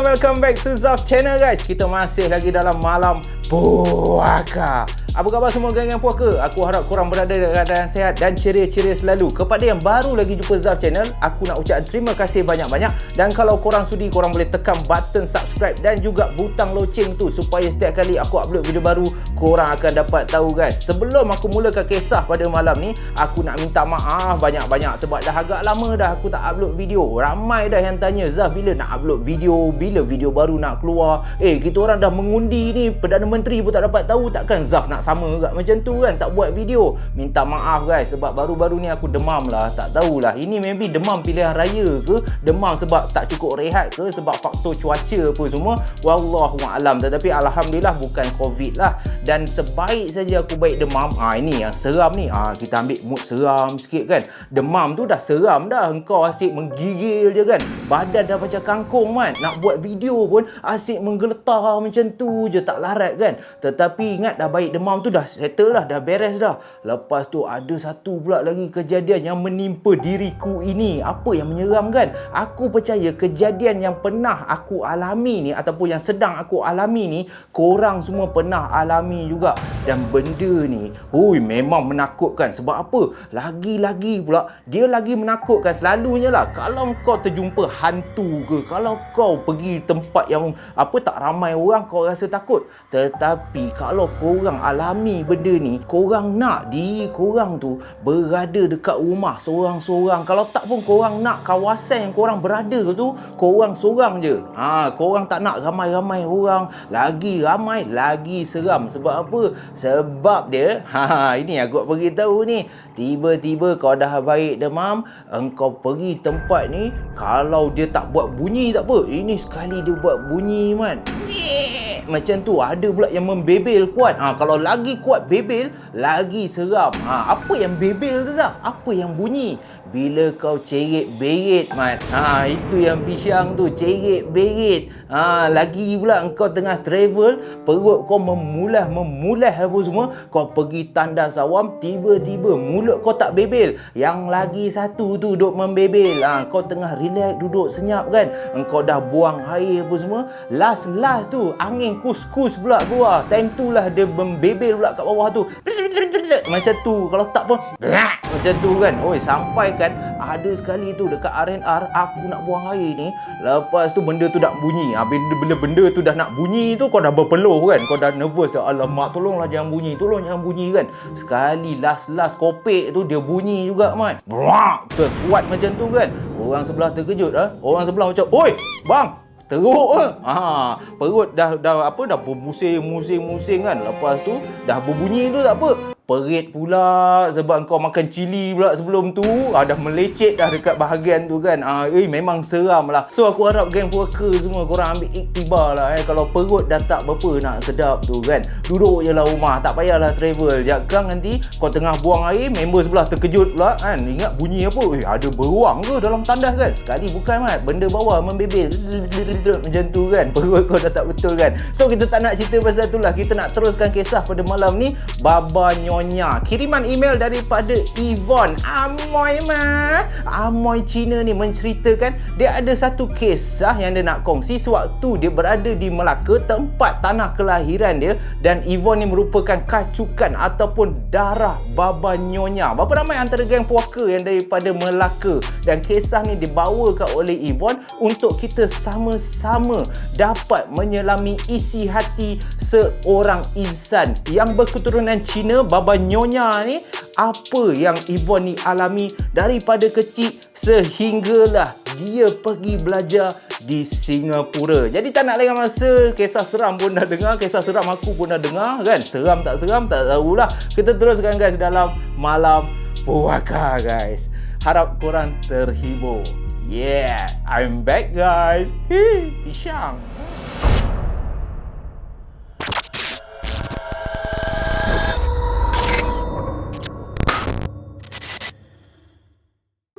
welcome back to Zaf Channel guys. Kita masih lagi dalam malam puaka. Apa khabar semua geng-geng puaka? Aku harap korang berada dalam keadaan sehat dan ceria-ceria selalu. Kepada yang baru lagi jumpa Zaf Channel, aku nak ucap terima kasih banyak-banyak. Dan kalau korang sudi, korang boleh tekan button subscribe dan juga butang loceng tu, supaya setiap kali aku upload video baru, korang akan dapat tahu guys. Sebelum aku mulakan kisah pada malam ni, aku nak minta maaf banyak-banyak sebab dah agak lama dah aku tak upload video. Ramai dah yang tanya, Zaf bila nak upload video, bila video baru nak keluar. Kita orang dah mengundi ni, Perdana Menteri pun tak dapat tahu, takkan Zaf nak sama kat macam tu kan, tak buat video. Minta maaf guys, sebab baru-baru ni aku demam lah, tak tahulah ini maybe demam pilihan raya ke, demam sebab tak cukup rehat ke, sebab faktor cuaca apa semua, wallahualam. Tetapi alhamdulillah bukan covid lah. Dan sebaik saja aku baik demam, ini yang seram ni, kita ambil mood seram sikit kan. Demam tu dah seram dah, engkau asyik menggigil je kan, badan dah macam kangkung kan, nak buat video pun asyik menggeletar macam tu je, tak larat kan. Tetapi ingat, dah baik demam tu dah settle dah, dah beres dah. Lepas tu ada satu pula lagi kejadian yang menimpa diriku ini. Apa yang menyeramkan? Aku percaya kejadian yang pernah aku alami ni, ataupun yang sedang aku alami ni, korang semua pernah alami juga. Dan benda ni memang menakutkan. Sebab apa? Lagi-lagi pula dia lagi menakutkan. Selalunya lah, kalau kau terjumpa hantu ke, kalau kau pergi tempat yang tak ramai orang, kau rasa takut. Tetapi kalau korang alami benda ni, korang nak diri korang tu berada dekat rumah seorang-seorang. Kalau tak pun korang nak kawasan yang korang berada tu, korang seorang je. Korang tak nak ramai-ramai orang. Lagi ramai, lagi seram. Sebab apa? Sebab dia, ini aku beritahu ni, tiba-tiba kau dah baik demam, engkau pergi tempat ni, kalau dia tak buat bunyi tak apa. Ini sekali dia buat bunyi man, macam tu. Ada pula yang membebel kuat. Kalau lagi kuat bebel, lagi seram. Apa yang bebel tu Zaf? Apa yang bunyi? Bila kau cerit-berit man. Itu yang pisang tu, cerit-berit. Lagi pula engkau tengah travel, perut kau memulah apa semua, kau pergi tandas awam, tiba-tiba mulut kau tak bebel, yang lagi satu tu duk membebel. Kau tengah relax, duduk senyap kan, engkau dah buang air apa semua, last tu angin kus-kus pula keluar. Time tu lah dia membebel pula kat bawah tu, macam tu. Kalau tak pun macam tu kan. Sampai kan ada sekali tu dekat R&R, aku nak buang air ni, lepas tu benda tu nak bunyi. Bila benda tu dah nak bunyi tu, kau dah berpeluh kan, kau dah nervous dah. Alamak, tolonglah jangan bunyi, tolong jangan bunyi kan. Sekali last kopek tu dia bunyi juga man, terkuat macam tu kan. Orang sebelah terkejut. Orang sebelah macam, oi bang, teruk ke? Perut dah bermusing-musing kan. Lepas tu dah berbunyi tu tak apa, perit pula sebab kau makan cili pula sebelum tu. Dah melecet dah dekat bahagian tu kan. Memang seram lah. So aku harap geng puaka semua, korang ambil iktibar lah. Kalau perut dah tak berapa nak sedap tu kan, duduk je lah rumah, tak payahlah travel. Jangan nanti kau tengah buang air, member sebelah terkejut pula kan. Ingat bunyi apa? Ada beruang ke dalam tandas kan? Sekali bukan mat, benda bawah membebel macam tu kan. Perut kau dah tak betul kan. So kita tak nak cerita pasal tu lah. Kita nak teruskan kisah pada malam ni. Baba Nyonya, kiriman email daripada Yvonne. Amoy Cina ni menceritakan dia ada satu kisah yang dia nak kongsi sewaktu dia berada di Melaka, tempat tanah kelahiran dia. Dan Yvonne ni merupakan kacukan ataupun darah Baba Nyonya. Berapa ramai antara geng puaka yang daripada Melaka, dan kisah ni dibawakan oleh Yvonne untuk kita sama-sama dapat menyelami isi hati seorang insan yang berketurunan Cina. Baba Nyonya ni, apa yang Yvonne ni alami daripada kecil sehinggalah dia pergi belajar di Singapura. Jadi tak nak lengah masa, kisah seram pun dah dengar, kisah seram aku pun dah dengar kan. Seram tak tahulah. Kita teruskan guys dalam malam puaka guys. Harap korang terhibur. Yeah, I'm back guys. Pisang.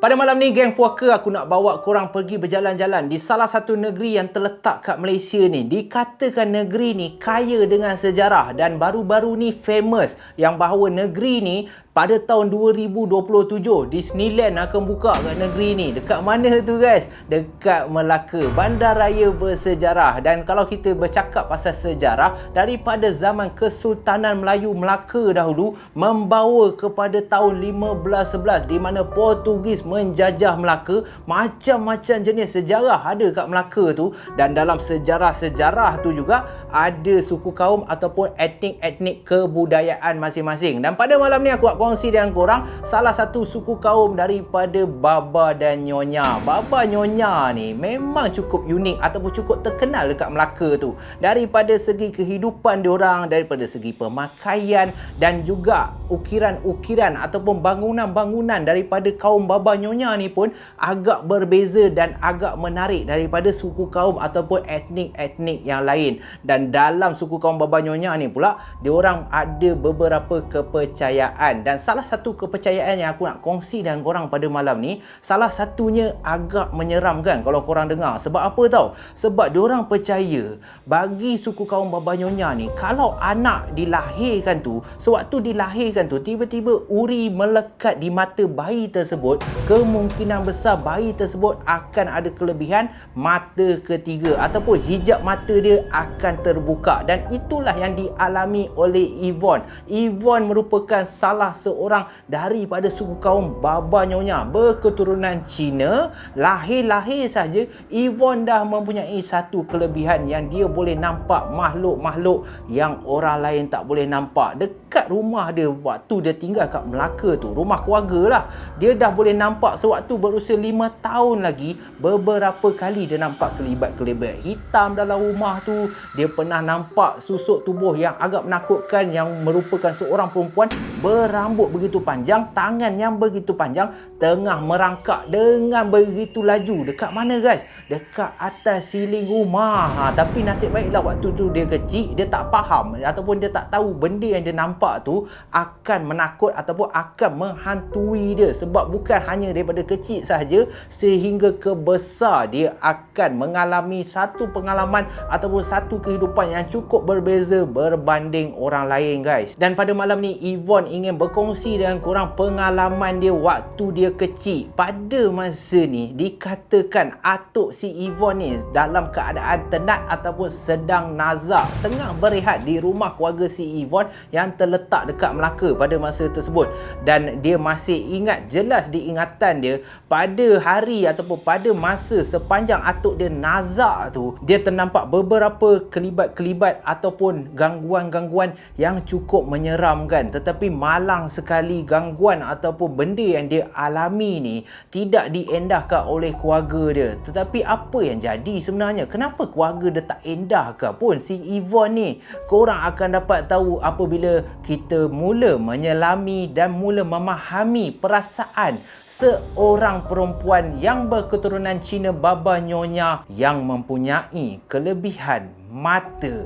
Pada malam ni geng puaka, aku nak bawa korang pergi berjalan-jalan di salah satu negeri yang terletak kat Malaysia ni. Dikatakan negeri ni kaya dengan sejarah dan baru-baru ni famous yang bahawa negeri ni pada tahun 2027 Disneyland akan buka kat negeri ni. Dekat mana tu guys? Dekat Melaka, bandaraya bersejarah. Dan kalau kita bercakap pasal sejarah, daripada zaman Kesultanan Melayu Melaka dahulu membawa kepada tahun 1511 di mana Portugis menjajah Melaka. Macam-macam jenis sejarah ada kat Melaka tu, dan dalam sejarah-sejarah tu juga ada suku kaum ataupun etnik-etnik kebudayaan masing-masing. Dan pada malam ni aku nak kongsi dengan korang salah satu suku kaum daripada Baba dan Nyonya. Baba Nyonya ni memang cukup unik ataupun cukup terkenal dekat Melaka tu. Daripada segi kehidupan diorang, daripada segi pemakaian dan juga ukiran-ukiran ataupun bangunan-bangunan daripada kaum Baba Nyonya ni pun agak berbeza dan agak menarik daripada suku kaum ataupun etnik-etnik yang lain. Dan dalam suku kaum Baba Nyonya ni pula, diorang ada beberapa kepercayaan. Dan salah satu kepercayaan yang aku nak kongsi dengan korang pada malam ni, salah satunya agak menyeramkan kalau korang dengar. Sebab apa tau? Sebab diorang percaya bagi suku kaum Baba Nyonya ni, kalau anak dilahirkan tu, sewaktu dilahirkan tu tiba-tiba uri melekat di mata bayi tersebut, kemungkinan besar bayi tersebut akan ada kelebihan mata ketiga ataupun hijab mata dia akan terbuka. Dan itulah yang dialami oleh Yvonne. Yvonne merupakan salah seorang daripada suku kaum Baba Nyonya berketurunan Cina. Lahir-lahir saja Yvonne dah mempunyai satu kelebihan yang dia boleh nampak makhluk-makhluk yang orang lain tak boleh nampak. Dekat rumah dia waktu dia tinggal kat Melaka tu, rumah keluarga lah, dia dah boleh nampak sewaktu berusia 5 tahun lagi, beberapa kali dia nampak kelibat-kelibat hitam dalam rumah tu. Dia pernah nampak susuk tubuh yang agak menakutkan yang merupakan seorang perempuan berambut begitu panjang, tangan yang begitu panjang, tengah merangkak dengan begitu laju. Dekat mana guys? Dekat atas siling rumah. Tapi nasib baiklah waktu tu dia kecil, dia tak faham ataupun dia tak tahu benda yang dia nampak tu akan menakut ataupun akan menghantui dia. Sebab bukan hanya daripada kecil sahaja sehingga ke besar dia akan mengalami satu pengalaman ataupun satu kehidupan yang cukup berbeza berbanding orang lain guys. Dan pada malam ni Yvonne ingin berkongsi dengan korang pengalaman dia waktu dia kecil. Pada masa ni dikatakan atuk si Yvonne ni dalam keadaan tenat ataupun sedang nazak, tengah berehat di rumah keluarga si Yvonne yang terletak dekat Melaka pada masa tersebut. Dan dia masih ingat jelas di ingatan dia pada hari ataupun pada masa sepanjang atuk dia nazak tu, dia ternampak beberapa kelibat-kelibat ataupun gangguan-gangguan yang cukup menyeramkan. Tetapi malang sekali gangguan ataupun benda yang dia alami ni tidak diendahkan oleh keluarga dia. Tetapi apa yang jadi sebenarnya? Kenapa keluarga dia tak endahkan pun si Yvonne ni? Korang akan dapat tahu apabila kita mula menyelami dan mula memahami perasaan seorang perempuan yang berketurunan Cina Baba Nyonya yang mempunyai kelebihan mata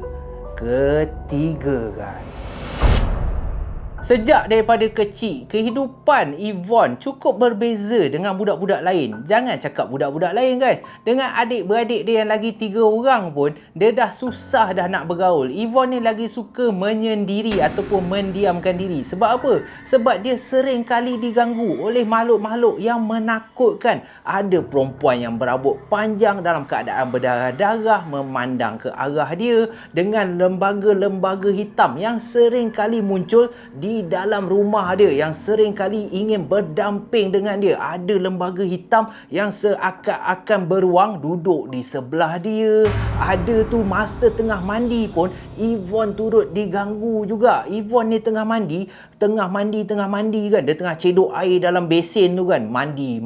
ketiga guys. Sejak daripada kecil, kehidupan Yvonne cukup berbeza dengan budak-budak lain. Jangan cakap budak-budak lain guys, dengan adik-beradik dia yang lagi 3 orang pun, dia dah susah dah nak bergaul. Yvonne ni lagi suka menyendiri ataupun mendiamkan diri. Sebab apa? Sebab dia sering kali diganggu oleh makhluk-makhluk yang menakutkan. Ada perempuan yang berambut panjang dalam keadaan berdarah-darah memandang ke arah dia, dengan lembaga-lembaga hitam yang sering kali muncul di dalam rumah dia, yang sering kali ingin berdamping dengan dia. Ada lembaga hitam yang seakan-akan beruang duduk di sebelah dia. Ada tu masa tengah mandi pun Yvonne turut diganggu juga. Yvonne ni tengah mandi kan, dia tengah cedok air dalam besen tu kan, mandi.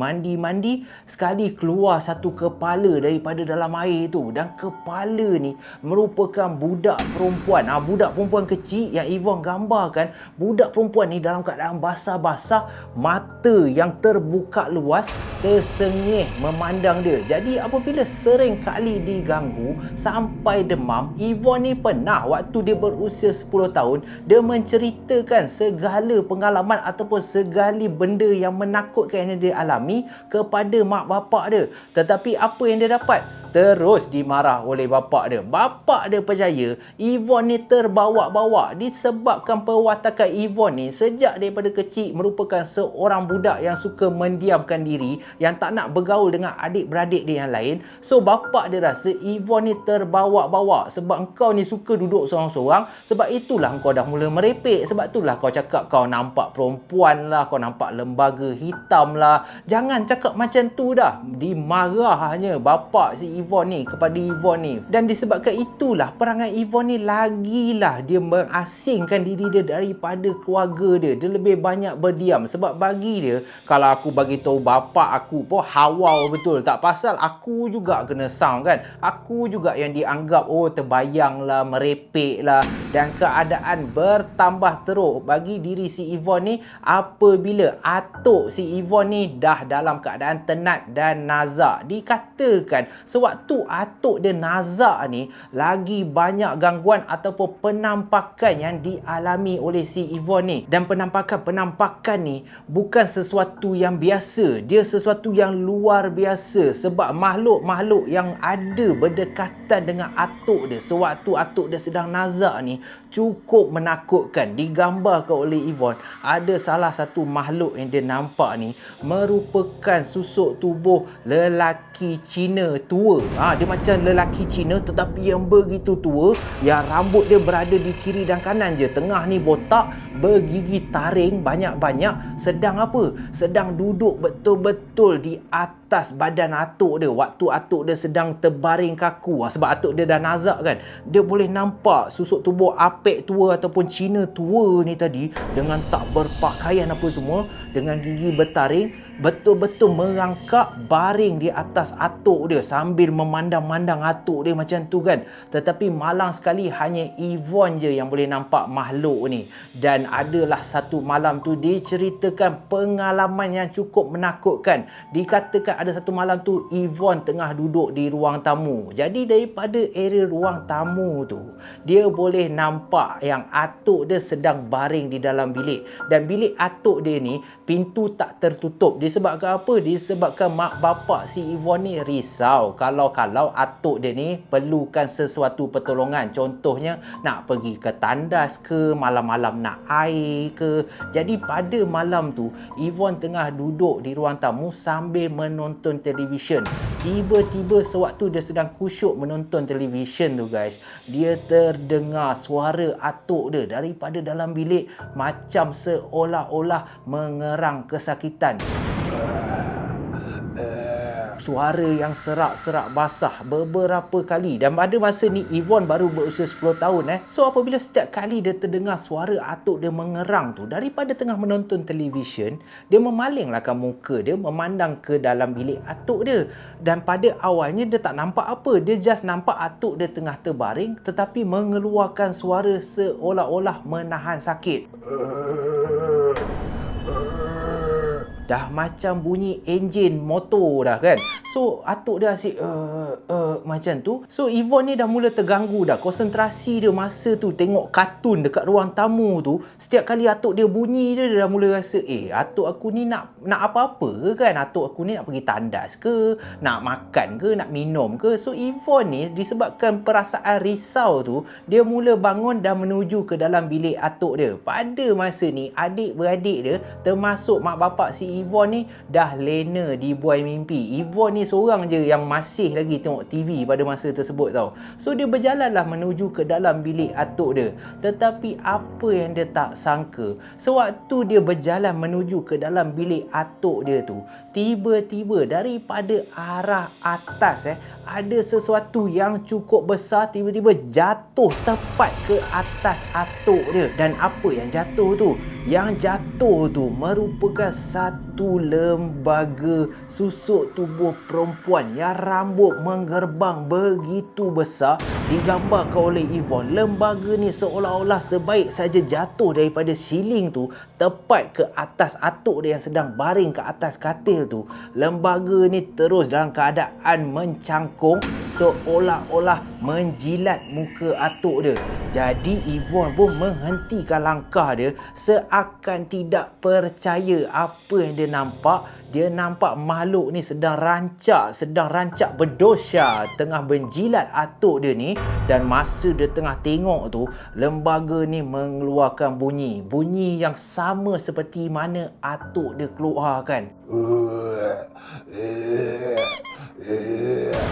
Sekali keluar satu kepala daripada dalam air tu, dan kepala ni merupakan budak perempuan. Budak perempuan kecil yang Yvonne gambarkan. Budak perempuan ni dalam keadaan basah-basah, mata yang terbuka luas, tersengih memandang dia. Jadi apabila sering kali diganggu sampai demam, Yvonne ni pernah waktu dia berusia 10 tahun, dia menceritakan segala segala pengalaman ataupun segala benda yang menakutkan yang dia alami kepada mak bapak dia. Tetapi apa yang dia dapat? Terus dimarah oleh bapak dia. Bapak dia percaya Yvonne ni terbawa-bawa disebabkan perwatakan Yvonne ni sejak daripada kecil merupakan seorang budak yang suka mendiamkan diri, yang tak nak bergaul dengan adik-beradik dia yang lain. So bapak dia rasa Yvonne ni terbawa-bawa sebab engkau ni suka duduk seorang-seorang, sebab itulah engkau dah mula merepek, sebab itulah kau cakap kau nampak perempuan lah, kau nampak lembaga hitam lah. Jangan cakap macam tu dah. Dimarahnya bapak si Yvonne ni kepada Yvonne ni. Dan disebabkan itulah perangai Yvonne ni lagilah dia mengasingkan diri dia daripada keluarga dia. Dia lebih banyak berdiam sebab bagi dia, kalau aku bagi tahu bapak aku pun hawau betul. Tak pasal aku juga kena sound kan. Aku juga yang dianggap terbayang lah, merepek lah. Dan keadaan bertambah teruk bagi diri si Yvonne ni apabila atuk si Yvonne ni dah dalam keadaan tenat dan nazak. Dikatakan sewaktu atuk dia nazak ni lagi banyak gangguan ataupun penampakan yang dialami oleh si Yvonne ni. Dan penampakan ni bukan sesuatu yang biasa. Dia sesuatu yang luar biasa sebab makhluk-makhluk yang ada berdekatan dengan atuk dia sewaktu atuk dia sedang nazak ni cukup menakutkan. Digambarkan oleh Yvonne, ada salah satu makhluk yang dia nampak ni merupakan susuk tubuh lelaki Cina tua. Dia macam lelaki Cina tetapi yang begitu tua, yang rambut dia berada di kiri dan kanan je. Tengah ni botak, bergigi taring banyak-banyak, sedang apa? Sedang duduk betul-betul di atas badan atuk dia waktu atuk dia sedang terbaring kaku. Sebab atuk dia dah nazak kan. Dia boleh nampak susuk tubuh apek tua ataupun Cina tua ni tadi dengan tak berpakaian apa semua, dengan gigi bertaring, betul-betul merangkak baring di atas atuk dia sambil memandang-mandang atuk dia macam tu kan. Tetapi malang sekali hanya Yvonne je yang boleh nampak makhluk ni. Dan adalah satu malam tu diceritakan pengalaman yang cukup menakutkan. Dikatakan ada satu malam tu Yvonne tengah duduk di ruang tamu. Jadi daripada area ruang tamu tu dia boleh nampak yang atuk dia sedang baring di dalam bilik. Dan bilik atuk dia ni pintu tak tertutup. Disebabkan apa? Disebabkan mak bapak si Yvonne ni risau kalau atuk dia ni perlukan sesuatu pertolongan. Contohnya nak pergi ke tandas ke, malam-malam nak air ke. Jadi pada malam tu Yvonne tengah duduk di ruang tamu sambil menonton televisyen. Tiba-tiba sewaktu dia sedang kusyuk menonton televisyen tu guys, dia terdengar suara atuk dia daripada dalam bilik macam seolah-olah mengerang kesakitan. Suara yang serak-serak basah beberapa kali. Dan pada masa ni Yvonne baru berusia 10 tahun. So apabila setiap kali dia terdengar suara atuk dia mengerang tu daripada tengah menonton televisyen, dia memalinglah muka dia memandang ke dalam bilik atuk dia. Dan pada awalnya dia tak nampak apa. Dia just nampak atuk dia tengah terbaring tetapi mengeluarkan suara seolah-olah menahan sakit. Dah macam bunyi enjin motor dah kan. So atuk dia asyik macam tu. So Yvonne ni dah mula terganggu dah. Konsentrasi dia masa tu tengok kartun dekat ruang tamu tu, setiap kali atuk dia bunyi je, dia dah mula rasa atuk aku ni nak apa-apa ke kan. Atuk aku ni nak pergi tandas ke, nak makan ke, nak minum ke. So Yvonne ni disebabkan perasaan risau tu, dia mula bangun dan menuju ke dalam bilik atuk dia. Pada masa ni adik-beradik dia termasuk mak bapak si Yvonne ni dah lena dibuai mimpi. Yvonne ni seorang je yang masih lagi tengok TV pada masa tersebut tau. So dia berjalanlah menuju ke dalam bilik atuk dia. Tetapi apa yang dia tak sangka, sewaktu dia berjalan menuju ke dalam bilik atuk dia tu, tiba-tiba daripada arah atas ada sesuatu yang cukup besar tiba-tiba jatuh tepat ke atas atuk dia. Dan apa yang jatuh tu? Yang jatuh tu merupakan satu lembaga susuk tubuh perempuan yang rambut menggerbang begitu besar. digambarkan oleh Yvonne, lembaga ni seolah-olah sebaik saja jatuh daripada siling tu tepat ke atas atuk dia yang sedang baring ke atas katil tu. Lembaga ni terus dalam keadaan mencangkung seolah-olah menjilat muka atuk dia. Jadi Yvonne pun menghentikan langkah dia seakan tidak percaya apa yang dia nampak. Dia nampak makhluk ni sedang rancak berdosa tengah menjilat atuk dia ni. Dan masa dia tengah tengok tu, lembaga ni mengeluarkan bunyi yang sama seperti mana atuk dia keluarkan.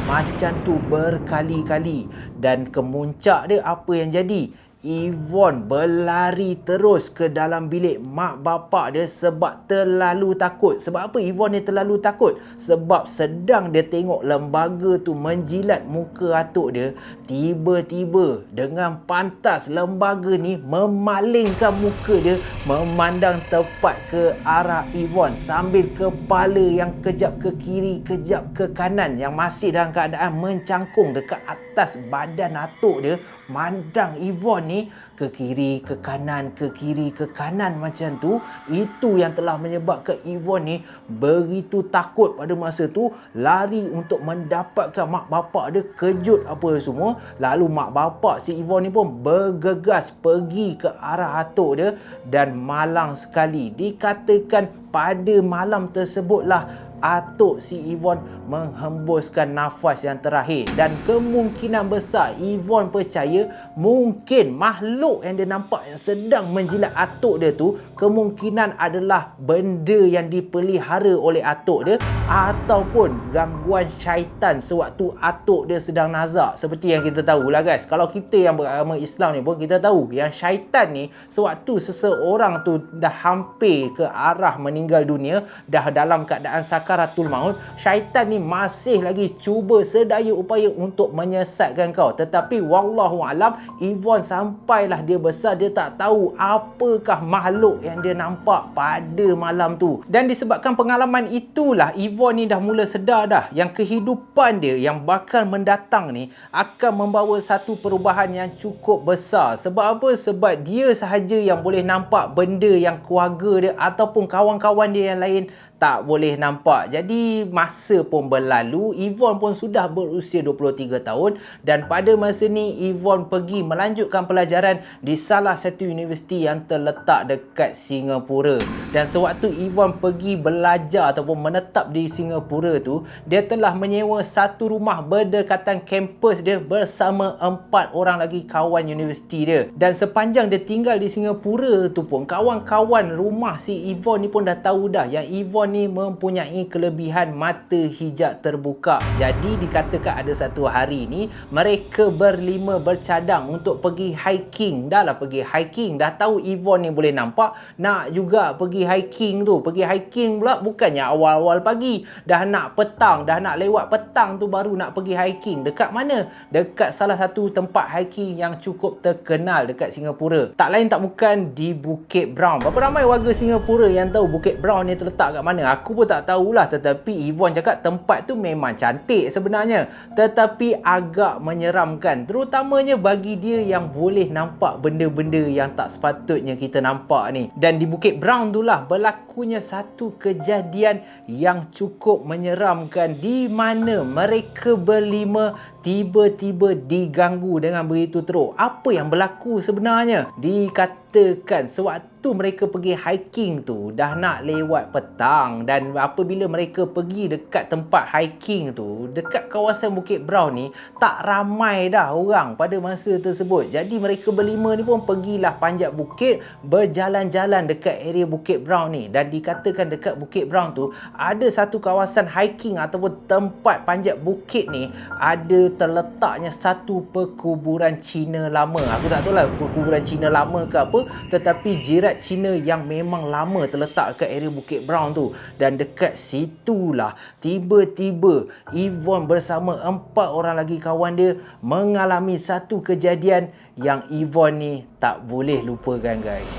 Macam tu berkali-kali. Dan kemuncak dia apa yang jadi? Yvonne berlari terus ke dalam bilik mak bapak dia sebab terlalu takut. Sebab apa Yvonne ni terlalu takut? Sebab sedang dia tengok lembaga tu menjilat muka atuk dia, tiba-tiba dengan pantas lembaga ni memalingkan muka dia memandang tepat ke arah Yvonne sambil kepala yang kejap ke kiri, kejap ke kanan yang masih dalam keadaan mencangkung dekat atas badan atuk dia, mandang Yvonne ni ke kiri, ke kanan, ke kiri, ke kanan macam tu. Itu yang telah menyebabkan Yvonne ni begitu takut pada masa tu, lari untuk mendapatkan mak bapak dia, kejut apa semua. Lalu mak bapak si Yvonne ni pun bergegas pergi ke arah atuk dia dan malang sekali. Dikatakan pada malam tersebutlah atuk si Yvonne menghembuskan nafas yang terakhir. Dan kemungkinan besar Yvonne percaya mungkin makhluk yang dia nampak yang sedang menjilat atuk dia tu kemungkinan adalah benda yang dipelihara oleh atuk dia ataupun gangguan syaitan sewaktu atuk dia sedang nazak. Seperti yang kita tahu lah guys, kalau kita yang beragama Islam ni pun kita tahu yang syaitan ni sewaktu seseorang tu dah hampir ke arah meninggal dunia, dah dalam keadaan sakaratul maut, syaitan ni masih lagi cuba sedaya upaya untuk menyesatkan kau. Tetapi wallahualam, Yvonne sampailah dia besar, dia tak tahu apakah makhluk yang dia nampak pada malam tu. Dan disebabkan pengalaman itulah Yvonne ni dah mula sedar dah yang kehidupan dia yang bakal mendatang ni akan membawa satu perubahan yang cukup besar. Sebab apa? Sebab dia sahaja yang boleh nampak benda yang keluarga dia ataupun kawan-kawan dia yang lain tak boleh nampak. Jadi masa pun berlalu, Yvonne pun sudah berusia 23 tahun dan pada masa ni Yvonne pergi melanjutkan pelajaran di salah satu universiti yang terletak dekat Singapura. Dan sewaktu Yvonne pergi belajar ataupun menetap di Singapura tu, dia telah menyewa satu rumah berdekatan kampus dia bersama 4 orang lagi kawan universiti dia. Dan sepanjang dia tinggal di Singapura tu pun, kawan-kawan rumah si Yvonne ni pun dah tahu dah yang Yvonne ni mempunyai kelebihan mata hijab terbuka. Jadi dikatakan ada satu hari ni mereka berlima bercadang untuk pergi hiking. Dah lah pergi hiking, dah tahu Yvonne ni boleh nampak, nak juga pergi hiking tu. Pergi hiking pula bukannya awal-awal pagi, dah nak petang, dah nak lewat petang tu baru nak pergi hiking. Dekat mana? Dekat salah satu tempat hiking yang cukup terkenal dekat Singapura. Tak lain tak bukan di Bukit Brown. Berapa ramai warga Singapura yang tahu Bukit Brown ni terletak kat mana? Aku pun tak tahulah, tetapi Yvonne cakap tempat tu memang cantik sebenarnya, tetapi agak menyeramkan, terutamanya bagi dia yang boleh nampak benda-benda yang tak sepatutnya kita nampak ni. Dan di Bukit Brown tu lah berlakunya satu kejadian yang cukup menyeramkan, di mana mereka berlima tiba-tiba diganggu dengan begitu teruk. Apa yang berlaku sebenarnya? Dikatakan sewaktu mereka pergi hiking tu dah nak lewat petang, dan apabila mereka pergi dekat tempat hiking tu dekat kawasan Bukit Brown ni tak ramai dah orang pada masa tersebut. Jadi mereka berlima ni pun pergilah panjat bukit, berjalan-jalan dekat area Bukit Brown ni. Dan dikatakan dekat Bukit Brown tu ada satu kawasan hiking ataupun tempat panjat bukit ni ada terletaknya satu perkuburan Cina lama. Aku tak tahu lah perkuburan Cina lama ke apa, tetapi jirat Cina yang memang lama terletak dekat area Bukit Brown tu. Dan dekat situlah tiba-tiba Yvonne bersama 4 orang lagi kawan dia mengalami satu kejadian yang Yvonne ni tak boleh lupakan guys.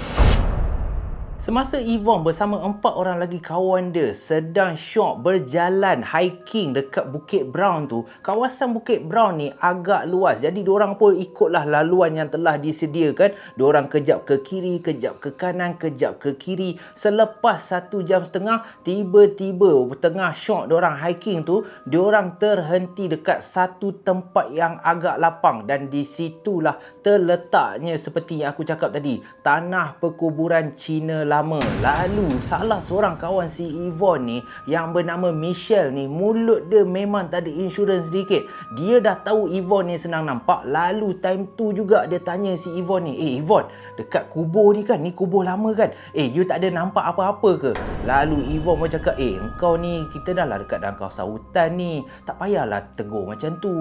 Semasa Yvonne bersama 4 orang lagi kawan dia sedang syok berjalan hiking dekat Bukit Brown tu, kawasan Bukit Brown ni agak luas. Jadi diorang pun ikutlah laluan yang telah disediakan. Diorang kejap ke kiri, kejap ke kanan, kejap ke kiri. Selepas 1 jam setengah, tiba-tiba tengah syok diorang hiking tu, diorang terhenti dekat satu tempat yang agak lapang, dan di situlah terletaknya seperti yang aku cakap tadi, tanah perkuburan Cina lama. Lalu salah seorang kawan si Yvonne ni yang bernama Michelle ni, mulut dia memang tak ada insurans sedikit. Dia dah tahu Yvonne ni senang nampak. Lalu time tu juga dia tanya si Yvonne ni, Yvonne, dekat kubur ni kan, ni kubur lama kan, you tak ada nampak apa-apa ke? Lalu Yvonne pun cakap, engkau ni, kita dah lah dekat dalam kawasan hutan ni, tak payahlah tegur macam tu.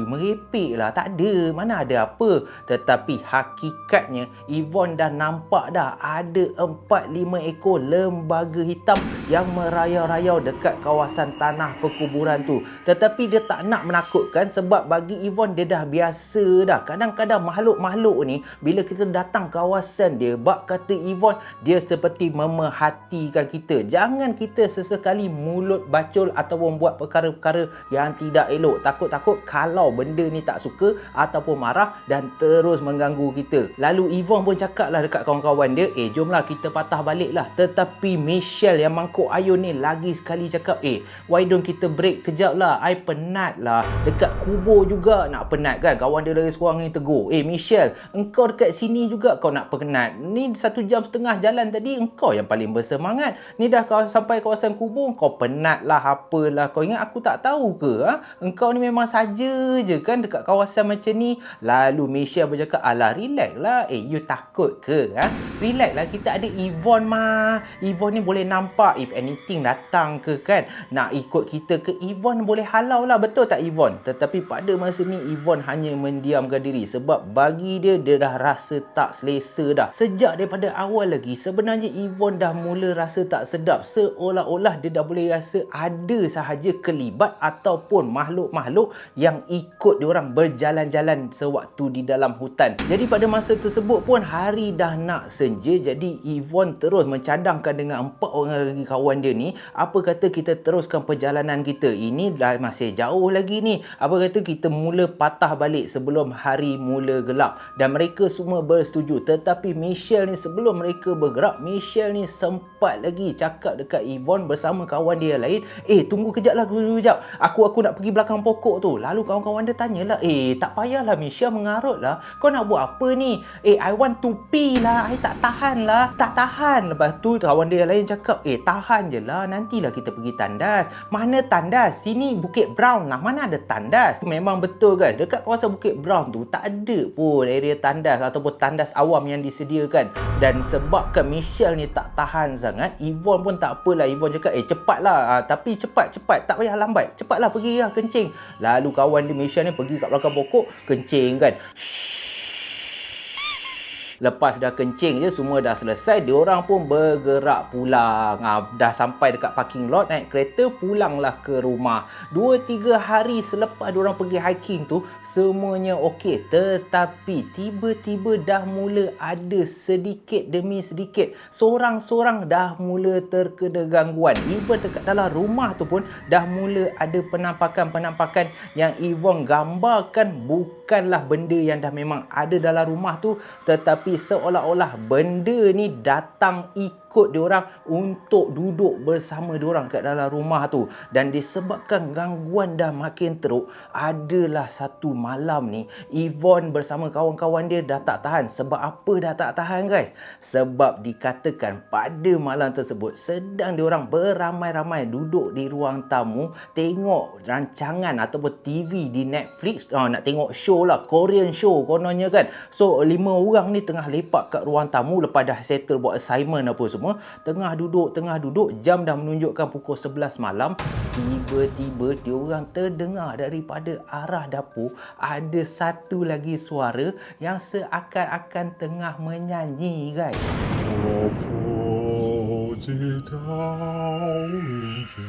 Merepek lah, tak ada, mana ada apa. Tetapi hakikatnya Yvonne dah nampak dah ada 4-5 ekor lembaga hitam yang merayau-rayau dekat kawasan tanah perkuburan tu. Tetapi dia tak nak menakutkan, sebab bagi Yvonne dia dah biasa dah. Kadang-kadang makhluk-makhluk ni bila kita datang kawasan dia, bak kata Yvonne, dia seperti memerhatikan kita. Jangan kita sesekali mulut bacol ataupun buat perkara-perkara yang tidak elok. Takut-takut kalau benda ni tak suka ataupun marah dan terus mengganggu kita. Lalu Yvonne pun cakap lah dekat kawan-kawan dia, jomlah kita patah balik lah. Tetapi Michelle yang mangkuk ayun ni lagi sekali cakap, why don't kita break kejap lah, I penat lah. Dekat kubur juga nak penat kan? Kawan dia lagi seorang ni tegur, Michelle, engkau dekat sini juga kau nak penat? Ni 1 jam setengah jalan tadi, engkau yang paling bersemangat. Ni dah kau sampai kawasan kubur, kau penat lah, apalah. Kau ingat aku tak tahu ke? Engkau ni memang saja je kan dekat kawasan macam ni. Lalu Michelle bercakap, alah relax lah, you takut ke? Relax lah, kita ada Yvonne mah. Yvonne ni boleh nampak, if anything datang ke kan, nak ikut kita ke, Yvonne boleh halau lah, betul tak Yvonne? Tetapi pada masa ni Yvonne hanya mendiamkan diri, sebab bagi dia dah rasa tak selesa dah. Sejak daripada awal lagi sebenarnya Yvonne dah mula rasa tak sedap, seolah-olah dia dah boleh rasa ada sahaja kelibat ataupun makhluk-makhluk yang ikut diorang berjalan-jalan sewaktu di dalam hutan. Jadi pada masa tersebut pun hari dah nak senja. Jadi Yvonne terus mencadangkan dengan 4 orang lagi kawan dia ni, apa kata kita teruskan perjalanan kita, ini dah masih jauh lagi ni, apa kata kita mula patah balik sebelum hari mula gelap. Dan mereka semua bersetuju. Tetapi Michelle ni, sebelum mereka bergerak, Michelle ni sempat lagi cakap dekat Yvonne bersama kawan dia yang lain, tunggu kejap lah, aku nak pergi belakang pokok tu. Lalu kawan-kawan dia tanyalah, tak payahlah Michelle, mengarut lah, kau nak buat apa ni? I want to pee lah, I tak tahan lah. Tak tahan. Lepas tu kawan dia yang lain cakap, tahan je lah, nantilah kita pergi tandas. Mana tandas? Sini Bukit Brown lah, mana ada tandas? Memang betul guys, dekat kawasan Bukit Brown tu tak ada pun area tandas ataupun tandas awam yang disediakan. Dan sebabkan Michelle ni tak tahan sangat, Yvonne pun tak apalah. Yvonne cakap, cepatlah, tapi cepat, tak payah lambat, cepatlah pergi lah, kencing. Lalu kawan dia Michelle ni pergi kat belakang pokok, kencing kan. Lepas dah kencing je, semua dah selesai, diorang pun bergerak pulang. Dah sampai dekat parking lot, naik kereta, pulanglah ke rumah. 2-3 hari selepas diorang pergi hiking tu, semuanya okey. Tetapi tiba-tiba dah mula ada sedikit demi sedikit, sorang-sorang dah mula terkena gangguan. Even dekat dalam rumah tu pun dah mula ada penampakan-penampakan yang Yvonne gambarkan bukanlah benda yang dah memang ada dalam rumah tu, tetapi seolah-olah benda ni datang ikut diorang untuk duduk bersama diorang kat dalam rumah tu. Dan disebabkan gangguan dah makin teruk, adalah satu malam ni Yvonne bersama kawan-kawan dia dah tak tahan. Sebab apa dah tak tahan guys? Sebab dikatakan pada malam tersebut sedang diorang beramai-ramai duduk di ruang tamu, tengok rancangan ataupun TV di Netflix, nak tengok show lah, Korean show kononnya kan. So 5 orang ni tengah lepak kat ruang tamu lepas dah settle buat assignment apa semua. Tengah duduk, jam dah menunjukkan pukul 11 malam. Tiba-tiba diorang terdengar daripada arah dapur ada satu lagi suara yang seakan-akan tengah menyanyi guys. 我不知道人间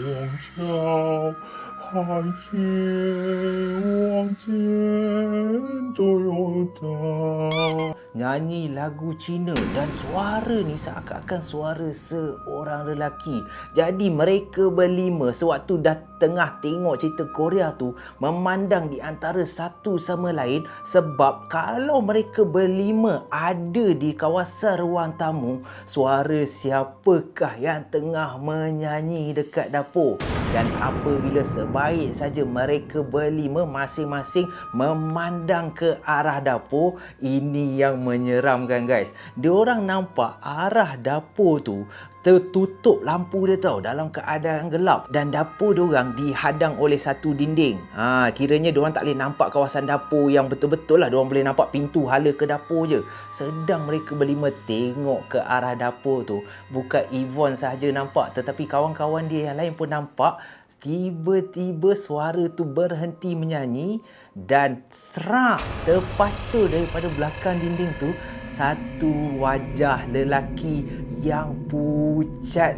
往笑，还是往前都有道。nyanyi lagu Cina dan suara ni seakan-akan suara seorang lelaki. Jadi mereka berlima sewaktu dah tengah tengok cerita Korea tu memandang di antara satu sama lain, sebab kalau mereka berlima ada di kawasan ruang tamu, suara siapakah yang tengah menyanyi dekat dapur. Dan apabila sebaik saja mereka berlima masing-masing memandang ke arah dapur, ini yang menyeramkan guys. Diorang nampak arah dapur tu tertutup lampu dia tau, dalam keadaan gelap, dan dapur diorang dihadang oleh satu dinding. Kiranya diorang tak boleh nampak kawasan dapur yang betul-betul lah. Diorang boleh nampak pintu hala ke dapur je. Sedang mereka berlima tengok ke arah dapur tu, bukan Yvonne sahaja nampak, tetapi kawan-kawan dia yang lain pun nampak. Tiba-tiba suara tu berhenti menyanyi dan serak terpacu daripada belakang dinding tu satu wajah lelaki yang pucat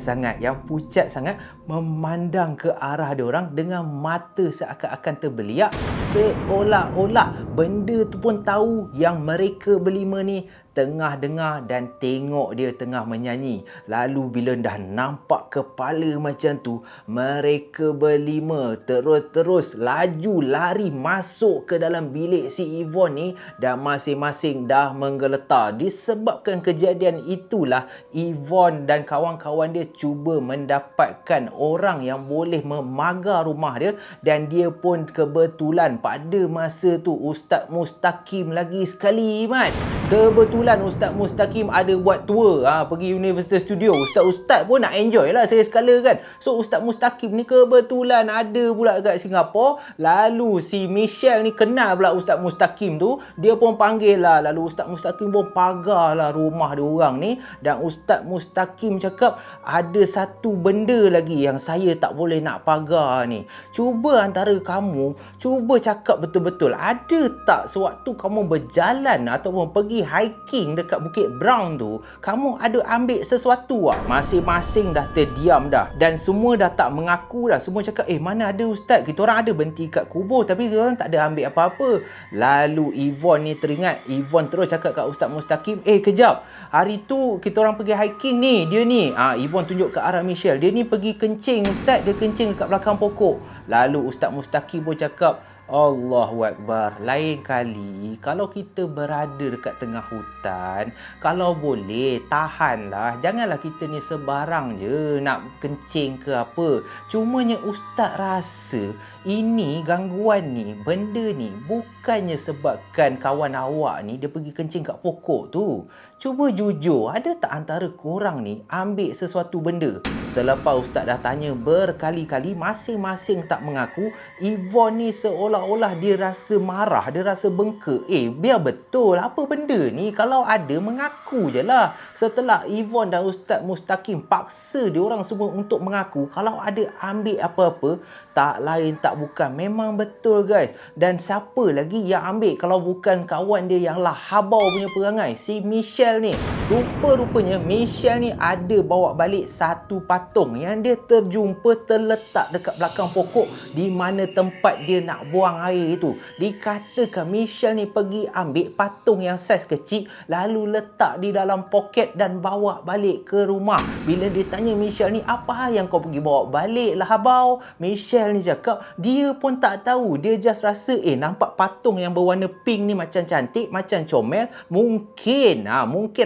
sangat memandang ke arah diorang dengan mata seakan-akan terbeliak, seolah-olah benda tu pun tahu yang mereka berlima ni tengah dengar dan tengok dia tengah menyanyi. Lalu bila dah nampak kepala macam tu, mereka berlima terus laju lari masuk ke dalam bilik si Yvonne ni dan masing-masing dah menggeletar. Disebabkan kejadian itulah Yvonne dan kawan-kawan dia cuba mendapatkan orang yang boleh memagar rumah dia, dan dia pun kebetulan pada masa tu Ustaz Mustaqim lagi sekali, Mat. Kebetulan Ustaz Mustaqim ada buat tour pergi Universal Studio. Ustaz-ustaz pun nak enjoy lah saya sekala kan. So Ustaz Mustaqim ni kebetulan ada pula kat Singapura. Lalu si Michelle ni kenal pula Ustaz Mustaqim tu. Dia pun panggil lah. Lalu Ustaz Mustaqim pun pagar lah rumah dia orang ni. Dan Ustaz Mustaqim cakap ada satu benda lagi yang saya tak boleh nak pagar ni. Cuba antara kamu, cuba cakap betul-betul. Ada tak sewaktu kamu berjalan ataupun pergi hiking dekat Bukit Brown tu, kamu ada ambil sesuatu tak? Masing-masing dah terdiam dah. Dan semua dah tak mengaku dah. Semua cakap, mana ada Ustaz? Kita orang ada berhenti kat kubur tapi kita orang tak ada ambil apa-apa. Lalu Yvonne ni teringat. Yvonne terus cakap kat Ustaz Mustaqim, kejap. Hari tu kita orang pergi hiking ni. Dia ni. Yvonne tunjuk ke arah Michelle. Dia ni pergi kencing Ustaz. Dia kencing dekat belakang pokok. Lalu Ustaz Mustaqim pun cakap, Allahu Akbar. Lain kali kalau kita berada dekat tengah hutan, kalau boleh tahanlah. Janganlah kita ni sebarang je nak kencing ke apa. Cumanya Ustaz rasa ini gangguan ni, benda ni bukannya sebabkan kawan awak ni dia pergi kencing kat pokok tu. Cuba jujur, ada tak antara korang ni ambil sesuatu benda? Selepas Ustaz dah tanya berkali-kali, masing-masing tak mengaku. Yvonne ni seolah-olah dia rasa marah, dia rasa bengkak. Biar betul, apa benda ni? Kalau ada, mengaku je lah. Setelah Yvonne dan Ustaz Mustaqim paksa dia orang semua untuk mengaku, kalau ada ambil apa-apa, tak lain tak bukan, memang betul guys. Dan siapa lagi yang ambil kalau bukan kawan dia yang lah habau punya perangai, si Michelle ni. Rupa-rupanya Michelle ni ada bawa balik satu patung yang dia terjumpa terletak dekat belakang pokok di mana tempat dia nak buang air tu. Dikatakan Michelle ni pergi ambil patung yang saiz kecil lalu letak di dalam poket dan bawa balik ke rumah. Bila dia tanya Michelle ni, apa yang kau pergi bawa balik lah habau? Michelle ni cakap dia pun tak tahu. Dia just rasa nampak patung yang berwarna pink ni macam cantik, macam comel. Mungkin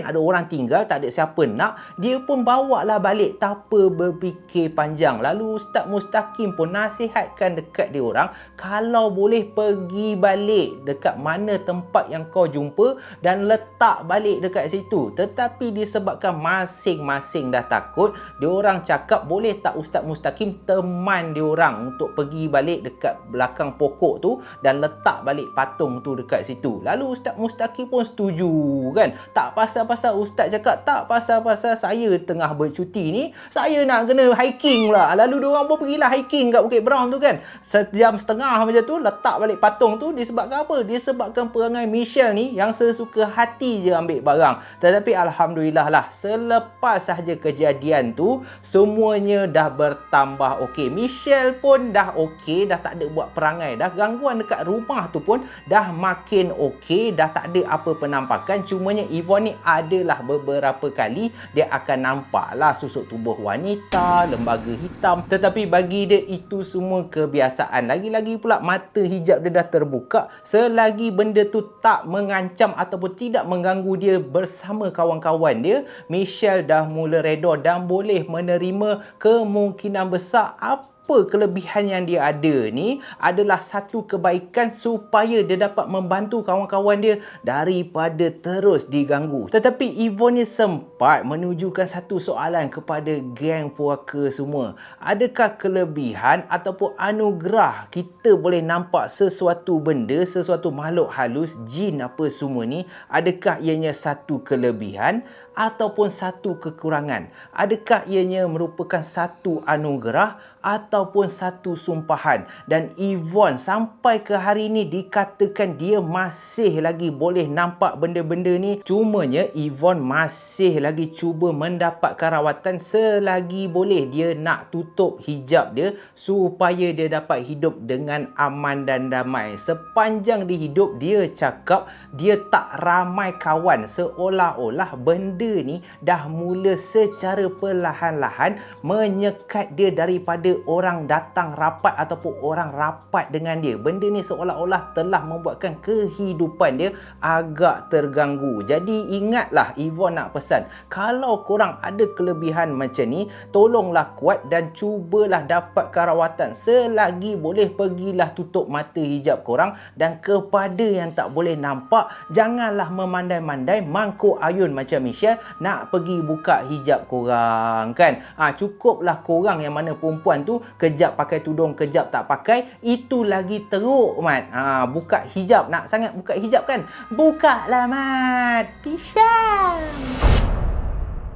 ada orang tinggal, tak ada siapa nak. Dia pun bawa lah balik tanpa berfikir panjang. Lalu Ustaz Mustaqim pun nasihatkan dekat dia orang, kalau boleh pergi balik dekat mana tempat yang kau jumpa dan letak balik dekat situ. Tetapi disebabkan masing-masing dah takut, dia orang cakap boleh tak Ustaz Mustaqim teman dia orang untuk pergi balik dekat belakang pokok tu dan letak balik patung tu dekat situ. Lalu Ustaz Mustaqim pun setuju kan. Tak pasal-pasal ustaz cakap tak, pasal saya tengah bercuti ni, saya nak kena hiking pula. Lalu diorang pun pergilah hiking kat Bukit Brown tu kan. Sejam setengah macam tu, letak balik patung tu. Disebabkan apa? Disebabkan perangai Michelle ni yang sesuka hati je ambil barang. Tetapi alhamdulillah lah, selepas sahaja kejadian tu, semuanya dah bertambah okey. Michelle pun dah okey, dah tak ada buat perangai dah. Gangguan dekat rumah tu pun dah makin okey, dah tak ada apa penampakan. Cumanya Yvonne ni adalah beberapa kali dia akan nampaklah susuk tubuh wanita, lembaga hitam. Tetapi bagi dia itu semua kebiasaan. Lagi-lagi pula mata hijab dia dah terbuka. Selagi benda tu tak mengancam ataupun tidak mengganggu dia bersama kawan-kawan dia, Michelle dah mula reda dan boleh menerima kemungkinan besar apa kelebihan yang dia ada ni adalah satu kebaikan supaya dia dapat membantu kawan-kawan dia daripada terus diganggu. Tetapi Yvonne sempat menunjukkan satu soalan kepada geng puaka semua. Adakah kelebihan ataupun anugerah kita boleh nampak sesuatu benda, sesuatu makhluk halus, jin apa semua ni, adakah ianya satu kelebihan ataupun satu kekurangan? Adakah ianya merupakan satu anugerah ataupun satu sumpahan? Dan Yvonne sampai ke hari ni dikatakan dia masih lagi boleh nampak benda-benda ni. Cumanya Yvonne masih lagi cuba mendapatkan rawatan selagi boleh. Dia nak tutup hijab dia supaya dia dapat hidup dengan aman dan damai. Sepanjang dia hidup, dia cakap dia tak ramai kawan, seolah-olah benda ni dah mula secara perlahan-lahan menyekat dia daripada orang datang rapat ataupun orang rapat dengan dia. Benda ni seolah-olah telah membuatkan kehidupan dia agak terganggu. Jadi ingatlah, Yvonne nak pesan, kalau korang ada kelebihan macam ni, tolonglah kuat dan cubalah dapatkan rawatan. Selagi boleh, pergilah tutup mata hijab korang. Dan kepada yang tak boleh nampak, janganlah memandai-mandai mangkuk ayun macam Michelle nak pergi buka hijab korang kan. Cukuplah korang yang mana perempuan tu kejap pakai tudung, kejap tak pakai, itu lagi teruk Mat. Buka hijab, nak sangat buka hijab kan, buka lah Mat. Pisang.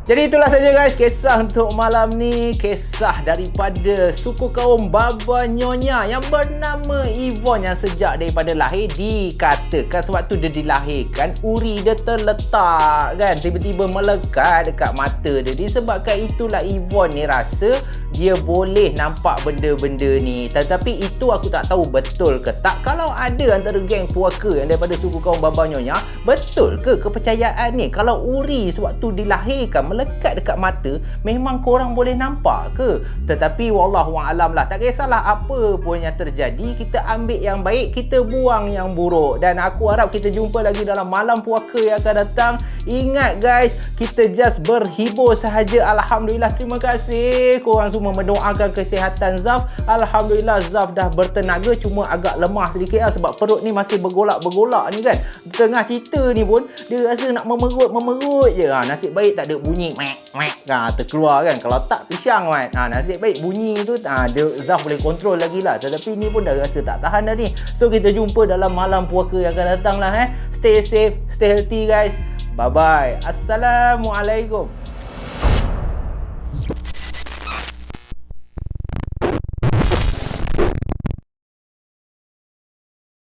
Jadi itulah saja guys kisah untuk malam ni. Kisah daripada suku kaum Baba Nyonya yang bernama Yvonne, yang sejak daripada lahir dikatakan sewaktu dia dilahirkan uri dia terletak kan, tiba-tiba melekat dekat mata dia. Disebabkan itulah Yvonne ni rasa dia boleh nampak benda-benda ni. Tetapi itu aku tak tahu betul ke tak. Kalau ada antara geng puaka yang daripada suku kaum Baba Nyonya, betul ke kepercayaan ni? Kalau uri sewaktu dilahirkan melekat dekat mata, memang korang boleh nampak ke? Tetapi wallahualam lah, tak kisahlah apa pun yang terjadi, kita ambil yang baik, kita buang yang buruk. Dan aku harap kita jumpa lagi dalam malam puaka yang akan datang. Ingat guys, kita just berhibur sahaja. Alhamdulillah, terima kasih korang semua mendoakan kesihatan Zaf. Alhamdulillah Zaf dah bertenaga, cuma agak lemah sedikit lah sebab perut ni masih bergolak-bergolak ni kan. Tengah cerita ni pun dia rasa nak memerut je. Nasib baik tak ada bunyi terkeluar kan. Kalau tak pisang kan. Nasib baik bunyi tu dia Zaf boleh kontrol lagi lah. Tetapi ni pun dah rasa tak tahan dah ni. So kita jumpa dalam malam puaka yang akan datang lah. Stay safe, stay healthy guys. Bye bye. Assalamualaikum.